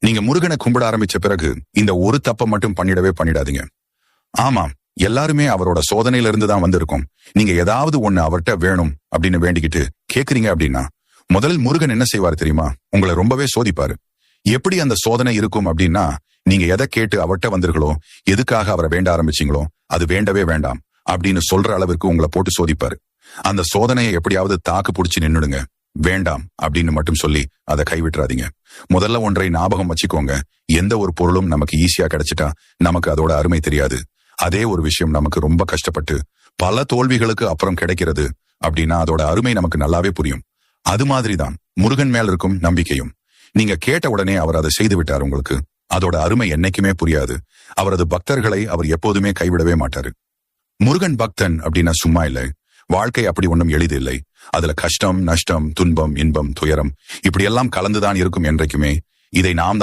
நீங்க முருகனை கும்பிட ஆரம்பிச்ச பிறகு இந்த ஒரு தப்பை மட்டும் பண்ணிடாதீங்க. ஆமாம், எல்லாருமே அவரோட சோதனையில இருந்து தான் வந்திருக்கோம். நீங்க ஏதாவது ஒண்ணு அவர்கிட்ட வேணும் அப்படின்னு வேண்டிக்கிட்டு கேக்குறீங்க அப்படின்னா முதலில் முருகன் என்ன செய்வார் தெரியுமா? உங்களை ரொம்பவே சோதிப்பாரு. எப்படி அந்த சோதனை இருக்கும் அப்படின்னா, நீங்க எதை கேட்டு அவர்கிட்ட வந்தீர்களோ, எதுக்காக அவரை வேண்ட ஆரம்பிச்சீங்களோ அது வேண்டவே வேண்டாம் அப்படின்னு சொல்ற அளவிற்கு உங்களை போட்டு சோதிப்பாரு. அந்த சோதனையை எப்படியாவது தாக்கு பிடிச்சு நின்னுடுங்க. வேண்டாம் அப்படின்னு மட்டும் சொல்லி அதை கைவிட்டுறாதீங்க. முதல்ல ஒன்றை ஞாபகம் வச்சுக்கோங்க. எந்த ஒரு பொருளும் நமக்கு ஈஸியா கிடைச்சிட்டா நமக்கு அதோட அருமை தெரியாது. அதே ஒரு விஷயம் நமக்கு ரொம்ப கஷ்டப்பட்டு பல தோல்விகளுக்கு அப்புறம் கிடைக்கிறது அப்படின்னா அதோட அருமை நமக்கு நல்லாவே புரியும். அது மாதிரிதான் முருகன் மேல் இருக்கும் நம்பிக்கையும். நீங்க கேட்ட உடனே அவர் அதை செய்து விட்டார் உங்களுக்கு. அதோட அருமை என்னைக்குமே புரியாது. அவரது பக்தர்களை அவர் எப்போதுமே கைவிடவே மாட்டாரு. முருகன் பக்தன் அப்படின்னா சும்மா இல்லை. வாழ்க்கை அப்படி ஒன்றும் எளிது இல்லை. அதுல கஷ்டம், நஷ்டம், துன்பம், இன்பம், துயரம் இப்படியெல்லாம் கலந்துதான் இருக்கும் என்றைக்குமே. இதை நாம் தான்